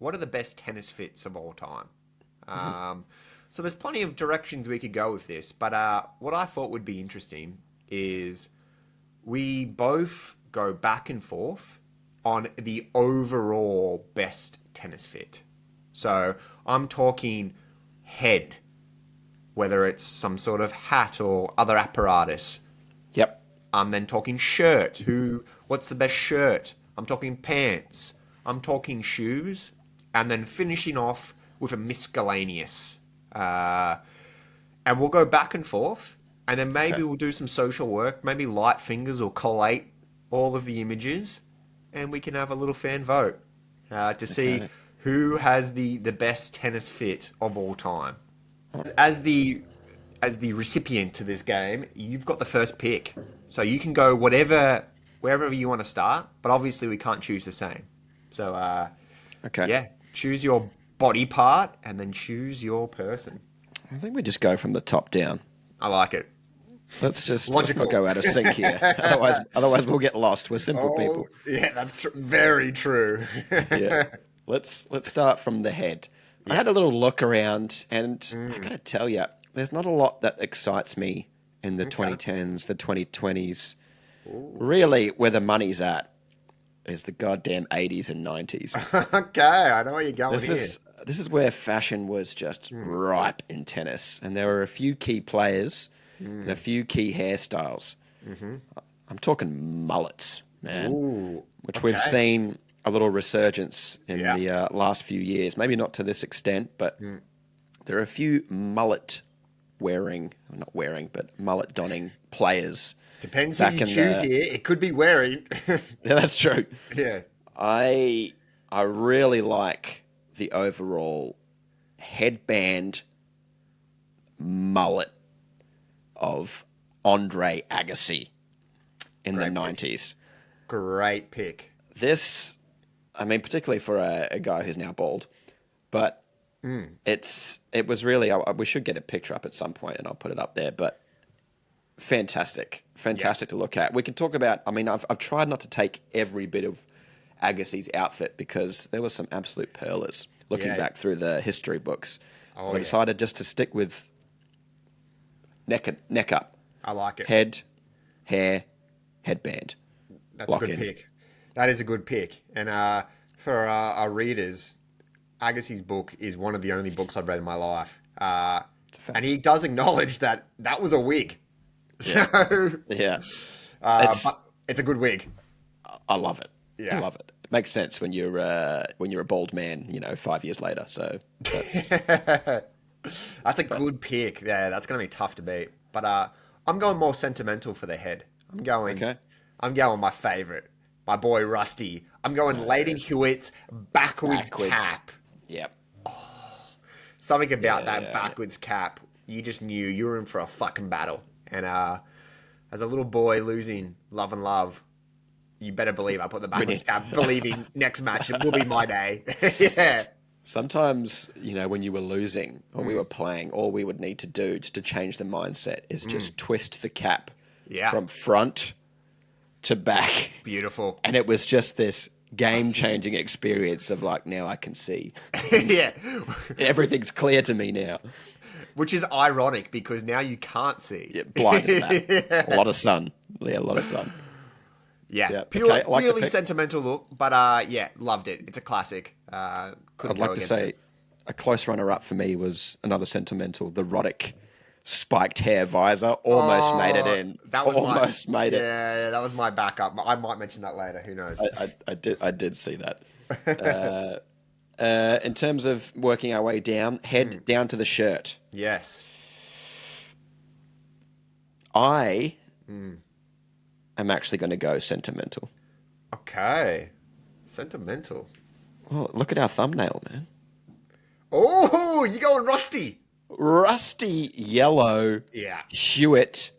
what are the best tennis fits of all time? So there's plenty of directions we could go with this, but what I thought would be interesting is we both go back and forth on the overall best tennis fit. So I'm talking head, whether it's some sort of hat or other apparatus. Yep. I'm then talking shirt. What's the best shirt? I'm talking pants. I'm talking shoes. And then finishing off with a miscellaneous. And we'll go back and forth. And then maybe we'll do some social work. Maybe light fingers or collate all of the images. And we can have a little fan vote to see who has the best tennis fit of all time. As the recipient to this game, you've got the first pick. So you can go wherever you want to start, but obviously we can't choose the same. So, yeah, choose your body part and then choose your person. I think we just go from the top down. I like it. Let's not go out of sync here. Otherwise we'll get lost. We're simple people. Yeah, that's very true. Yeah. Let's start from the head. I had a little look around, and I got to tell you, there's not a lot that excites me in the 2010s, the 2020s. Ooh. Really, where the money's at is the goddamn 80s and 90s. Okay, I know where you're going here. This is where fashion was just ripe in tennis, and there were a few key players and a few key hairstyles. Mm-hmm. I'm talking mullets, man, which we've seen a little resurgence in the last few years. Maybe not to this extent, but there are a few mullet donning players. Depends who you choose here. It could be wearing. Yeah, that's true. Yeah. I really like the overall headband mullet of Andre Agassi in the 90s. Great pick. This, I mean, particularly for a guy who's now bald, but it was really, we should get a picture up at some point and I'll put it up there, but fantastic to look at. We can talk about, I mean, I've tried not to take every bit of Agassi's outfit because there were some absolute pearlers looking back through the history books. I decided just to stick with neck up. I like it. Head, hair, headband. That's a good pick. That is a good pick. And for our readers, Agassi's book is one of the only books I've read in my life. And he does acknowledge that was a wig. Yeah. So, but it's a good wig. I love it. Yeah. I love it. It makes sense when you're a bald man, 5 years later. So that's that's a good pick. Yeah, that's going to be tough to beat. But I'm going more sentimental for the head. I'm going my favorite, my boy Rusty. I'm going Leighton Hewitt's backwards cap. Yep. Oh, something about that backwards cap. You just knew you were in for a fucking battle. And as a little boy losing Love and Love, you better believe I put the backwards cap, believing next match it will be my day. Yeah. Sometimes, when you were losing or we were playing, all we would need to do just to change the mindset is just twist the cap from front to back. Beautiful. And it was just this game-changing experience of now I can see. Yeah. Everything's clear to me now. Which is ironic because now you can't see. Yeah, blinded that. A lot of sun. Yeah, a lot of sun. Yeah, purely sentimental look, but loved it. It's a classic. I'd like to say a close runner-up for me was another sentimental, the Roddick spiked hair visor. Almost made it in. That was made it. Yeah, that was my backup. I might mention that later. Who knows? I did see that. In terms of working our way down, head down to the shirt. Yes. I am actually going to go sentimental. Okay. Sentimental. Well, look at our thumbnail, man. Oh, you going rusty. Rusty yellow. Yeah. Hewitt.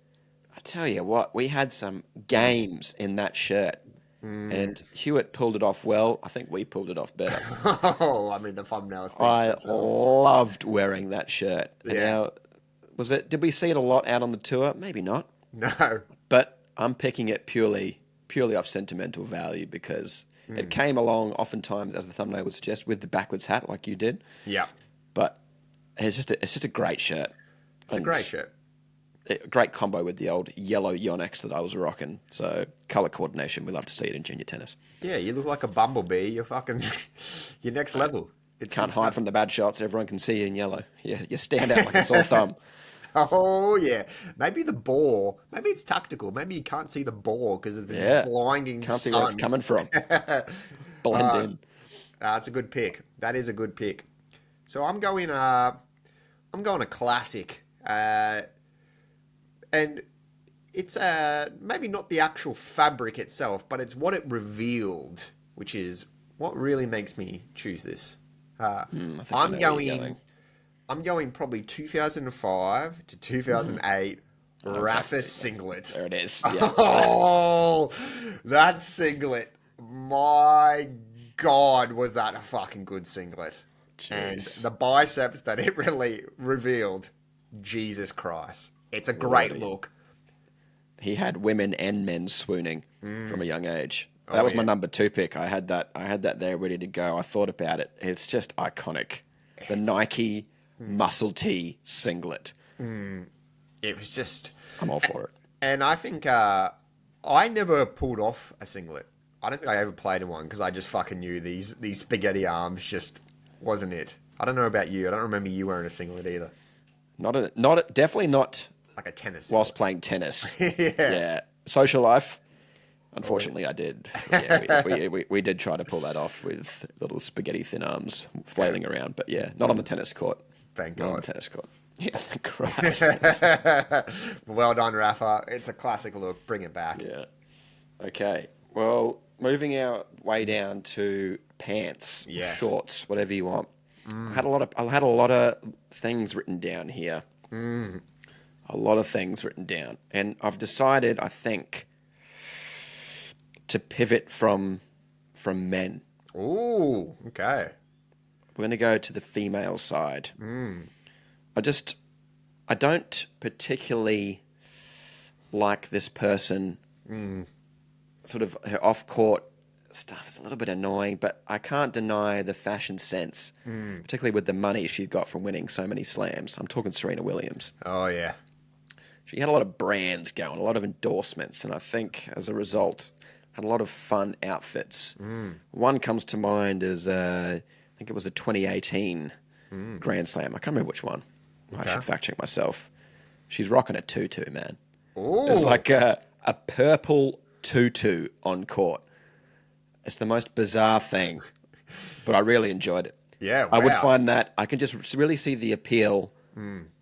I tell you what, we had some games in that shirt. And Hewitt pulled it off well. I think we pulled it off better. Oh, I mean, the thumbnail speaks I loved wearing that shirt. And now, did we see it a lot out on the tour? Maybe not. No. But I'm picking it purely off sentimental value because It came along oftentimes, as the thumbnail would suggest, with the backwards hat, like you did. Yeah. But it's just a great shirt. It's a great shirt. A great combo with the old yellow Yonex that I was rocking. So color coordination, we love to see it in junior tennis. Yeah, you look like a bumblebee. You're fucking, you're next level. Can't hide from the bad shots. Everyone can see you in yellow. Yeah, you stand out like a sore thumb. Oh yeah, maybe the ball. Maybe it's tactical. Maybe you can't see the ball because of the blinding Can't sun. see where it's coming from. Blend in. That's a good pick. That is a good pick. So I'm going a classic, and it's maybe not the actual fabric itself, but it's what it revealed, which is what really makes me choose this. I'm going probably 2005 to 2008 Rafa singlet. There it is. Yeah. Oh, that singlet. My God, was that a fucking good singlet. Jeez. And the biceps that it really revealed, Jesus Christ. It's a great look. He had women and men swooning from a young age. That was my number 2 pick. I had that there ready to go. I thought about it. It's just iconic. The Nike muscle tee singlet. It was just... I'm all for it. And I think I never pulled off a singlet. I don't think I ever played in one because I just fucking knew these spaghetti arms just wasn't it. I don't know about you. I don't remember you wearing a singlet either. Definitely not like a tennis whilst playing tennis. Yeah. Yeah. Social life. Unfortunately, I did. Yeah, we did try to pull that off with little spaghetti thin arms flailing around, but yeah, not on the tennis court. Thank God. Not on the tennis court. Yeah, thank Christ. Well done, Rafa. It's a classic look. Bring it back. Yeah. Okay. Well, moving our way down to pants, shorts, whatever you want. I had a lot of things written down here. A lot of things written down, and I've decided, I think, to pivot from men. Ooh, okay. We're going to go to the female side. I don't particularly like this person. Sort of her off-court stuff is a little bit annoying, but I can't deny the fashion sense, particularly with the money she got from winning so many slams. I'm talking Serena Williams. Oh, yeah. She had a lot of brands going, a lot of endorsements, and I think as a result had a lot of fun outfits. One comes to mind as I think it was a 2018 Grand Slam. I can't remember which one. I should fact check myself. She's rocking a tutu, man. Ooh. It's like a purple tutu on court. It's the most bizarre thing, but I really enjoyed it. Yeah, wow. I would find that I can just really see the appeal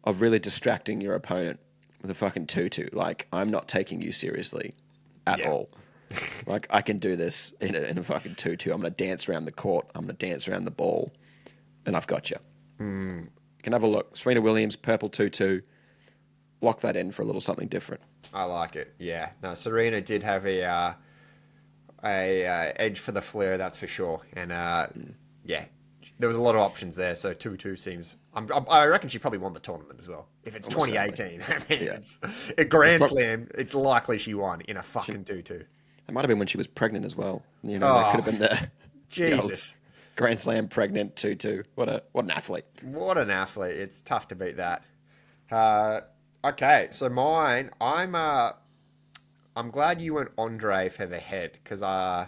of really distracting your opponent with a fucking tutu. Like, I'm not taking you seriously at all. Like, I can do this in a fucking tutu. I'm going to dance around the court. I'm going to dance around the ball. And I've got you. You can have a look. Serena Williams, purple tutu. Lock that in for a little something different. I like it. Yeah. No, Serena did have a edge for the flair, that's for sure. And yeah, there was a lot of options there. So 2-2 seems. I reckon she probably won the tournament as well. If it's 2018, I mean, it's a Grand Slam. It's likely she won in a fucking 2-2. It might have been when she was pregnant as well. You know, that could have been the Jesus. Grand Slam pregnant 2-2. What an athlete. What an athlete. It's tough to beat that. Okay, so mine, I'm glad you went Andre for the head because I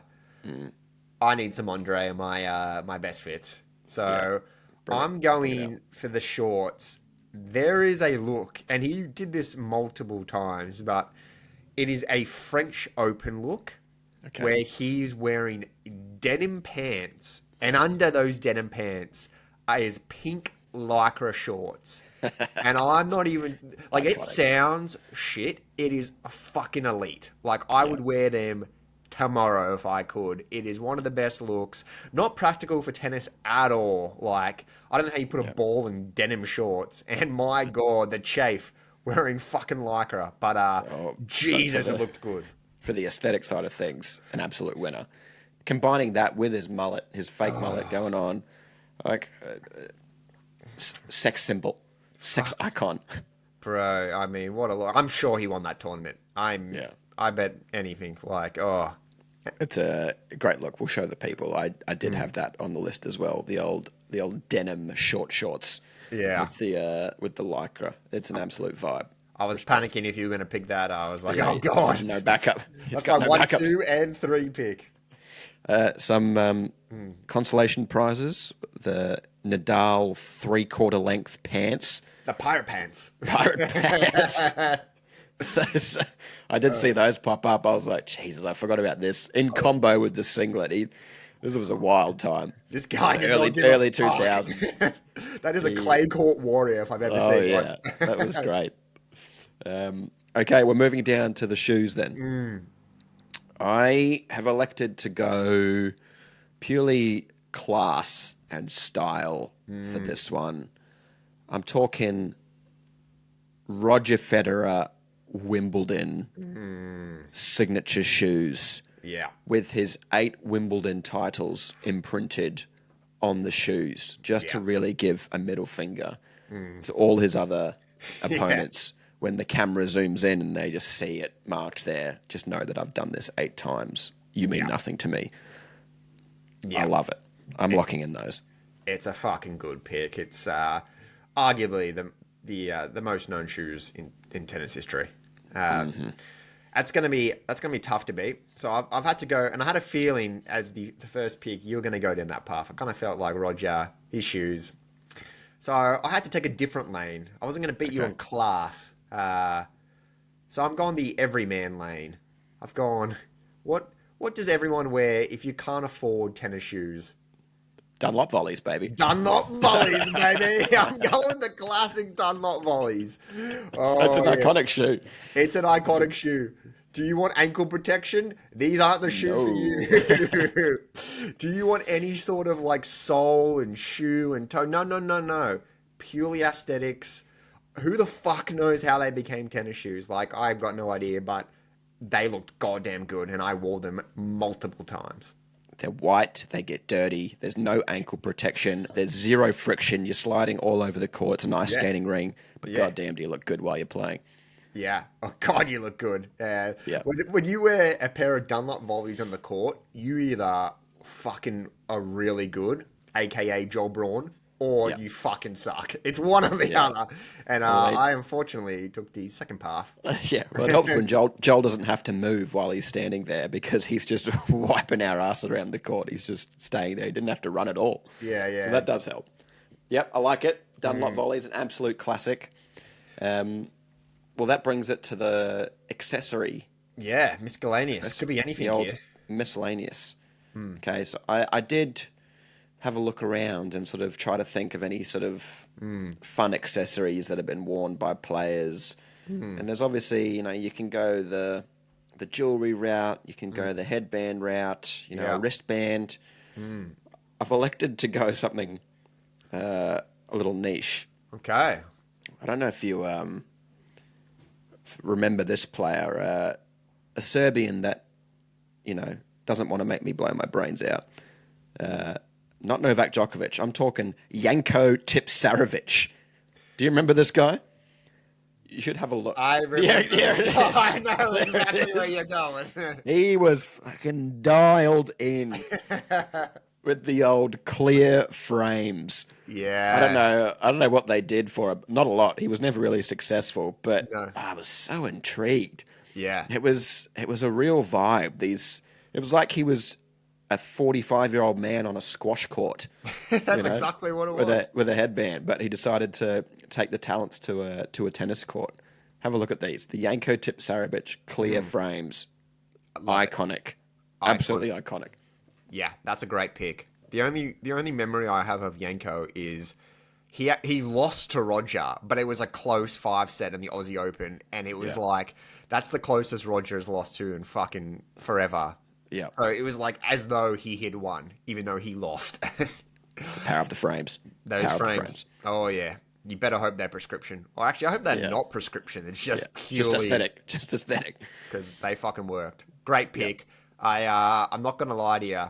need some Andre in my best fits. So I'm going for the shorts. There is a look, and he did this multiple times, but it is a French Open look where he's wearing denim pants, and under those denim pants is pink lycra shorts. And I'm not even like it sounds shit. It is fucking elite. Like I would wear them tomorrow if I could. It is one of the best looks. Not practical for tennis at all. Like I don't know how you put a ball in denim shorts. And my God, the chafe wearing fucking lycra. But Jesus, it looked good. For the aesthetic side of things, an absolute winner. Combining that with his mullet, his fake mullet going on, like sex symbol. Sex icon. Bro, I mean, what a look. I'm sure he won that tournament. I bet anything. Like, It's a great look. We'll show the people. I did have that on the list as well. The old denim short shorts. Yeah. With the lycra. It's an absolute vibe. I was panicking if you were going to pick that. I was like, Yeah, oh god, no backup. That's my 1, 2, and 3 pick. Some consolation prizes. The Nadal 3/4 length pants. The pirate pants. Pirate pants. I did see those pop up. I was like, Jesus, I forgot about this. In combo with the singlet. This was a wild time. This guy did early not give a early fuck. 2000s. That is a clay court warrior if I've ever seen one. That was great. Okay, we're moving down to the shoes then. I have elected to go purely class and style for this one. I'm talking Roger Federer Wimbledon signature shoes. Yeah. With his 8 Wimbledon titles imprinted on the shoes, just to really give a middle finger to all his other opponents. When the camera zooms in and they just see it marked there, just know that I've done this 8 times. You mean nothing to me. I love it. I'm locking in those. It's a fucking good pick. It's arguably the most known shoes in tennis history. That's gonna be tough to beat. So I've had to go, and I had a feeling as the first pick you were gonna go down that path. I kind of felt like Roger, his shoes. So I had to take a different lane. I wasn't gonna beat you on class. So I'm going the everyman lane. I've gone, what does everyone wear if you can't afford tennis shoes? Dunlop volleys, baby. Dunlop volleys, baby. I'm going the classic Dunlop volleys. Oh, That's an iconic shoe. It's an iconic shoe. Do you want ankle protection? These aren't the shoe for you. Do you want any sort of like sole and shoe and toe? No. Purely aesthetics. Who the fuck knows how they became tennis shoes? Like, I've got no idea, but they looked goddamn good, and I wore them multiple times. They're white, they get dirty, there's no ankle protection, there's zero friction, you're sliding all over the court, it's a nice skating ring, but goddamn do you look good while you're playing. Yeah. Oh, God, you look good. When you wear a pair of Dunlop volleys on the court, you either fucking are really good, a.k.a. Joel Braun, or you fucking suck. It's one or the other. And I unfortunately took the second path. Well, it helps when Joel doesn't have to move while he's standing there because he's just wiping our ass around the court. He's just staying there. He didn't have to run at all. Yeah. So that does help. Yep, I like it. Dunlop volleys, an absolute classic. Well, that brings it to the accessory. Yeah, miscellaneous. Could be anything the old here. Miscellaneous. Okay, so I did have a look around and sort of try to think of any sort of fun accessories that have been worn by players. And there's obviously, you can go the jewelry route, you can go the headband route, a wristband. I've elected to go something a little niche. Okay. I don't know if you remember this player, a Serbian that, doesn't want to make me blow my brains out. Not Novak Djokovic. I'm talking Janko Tipsarevic. Do you remember this guy? You should have a look. I remember. Yeah, it is. I know exactly where you're going. He was fucking dialed in with the old clear frames. Yeah. I don't know what they did for him. Not a lot. He was never really successful, but I was so intrigued. Yeah. It was a real vibe. It was like he was a 45-year-old man on a squash court. That's exactly what it was. With a headband, but he decided to take the talents to a tennis court. Have a look at these. The Janko Tipsarevic clear frames. Iconic. Absolutely iconic. Yeah, that's a great pick. The only memory I have of Janko is he lost to Roger, but it was a close 5-set in the Aussie Open, and it was like, that's the closest Roger has lost to in fucking forever. Yeah. So it was like as though he had won, even though he lost. It's the power of the frames. Those frames. Oh, yeah. You better hope they're prescription. Or actually, I hope they're not prescription. It's just purely... Just aesthetic. Because they fucking worked. Great pick. Yep. I'm not going to lie to you.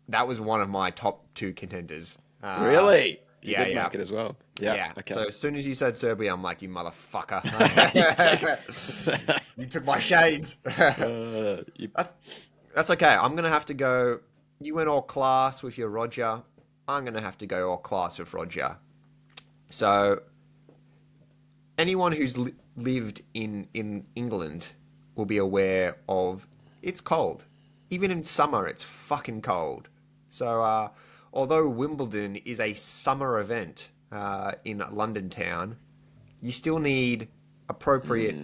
That was one of my top 2 contenders. Really? You did like it as well. Yeah. Okay. So as soon as you said Serbia, I'm like, you motherfucker. You took my shades. That's okay. I'm gonna have to go. You went all class with your Roger. I'm gonna have to go all class with Roger. So, anyone who's lived in England will be aware of it's cold. Even in summer, it's fucking cold. So, although Wimbledon is a summer event in London town, you still need appropriate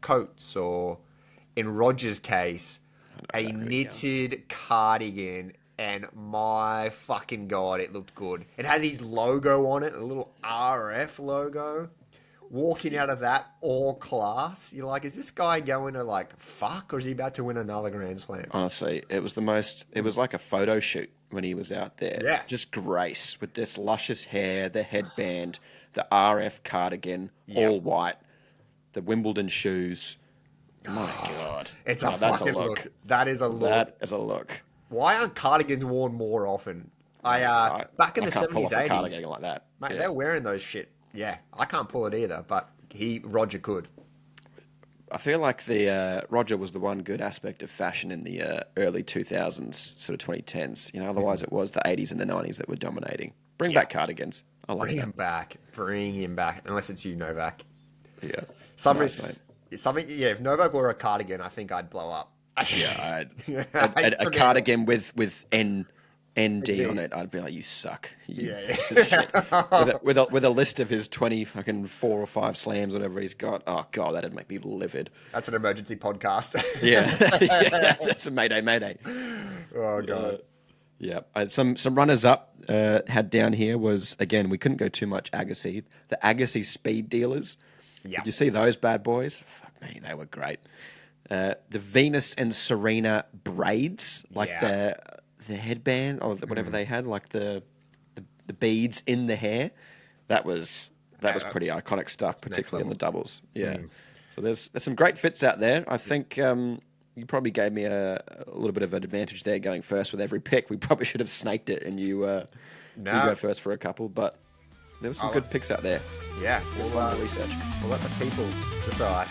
coats, or in Roger's case, a knitted cardigan. And my fucking god, it looked good. It had his logo on it, a little RF logo. Walking out of that all class, you're like, is this guy going to like fuck, or is he about to win another Grand Slam? Honestly, it was like a photo shoot when he was out there. Yeah. Just grace with this luscious hair, the headband, the RF cardigan, all white, the Wimbledon shoes. My God. It's that's fucking look. That is a look. That is a look. Why aren't cardigans worn more often? Back in the can't pull 70s, off a 80s, cardigan like that. mate, they're wearing those shit. Yeah, I can't pull it either, but Roger could. I feel like the Roger was the one good aspect of fashion in the early 2000s, sort of 2010s. Otherwise it was the 80s and the 90s that were dominating. Bring back cardigans. I like Bring that. him back. Bring him back. Unless it's you, Novak. Yeah. Something, Nice, mate. yeah, if Novak wore a cardigan, I think I'd blow up. Yeah, a cardigan with ND on it. I'd be like, you suck. You piece of shit. With a list of his 20 fucking 4 or 5 slams, whatever he's got. Oh god, that'd make me livid. That's an emergency podcast. Yeah, it's a mayday. Oh god. Yeah, some runners up had down here was, again, we couldn't go too much Agassi. The Agassi speed dealers. Yeah. Did you see those bad boys? Fuck me, they were great. The Venus and Serena braids, like the headband or whatever they had, like the beads in the hair. That was pretty iconic stuff, particularly in the doubles. Yeah. So there's some great fits out there. I think you probably gave me a little bit of an advantage there going first with every pick. We probably should have snaked it and you go first for a couple, but there were some good picks out there. Yeah, we'll research. We'll let the people decide.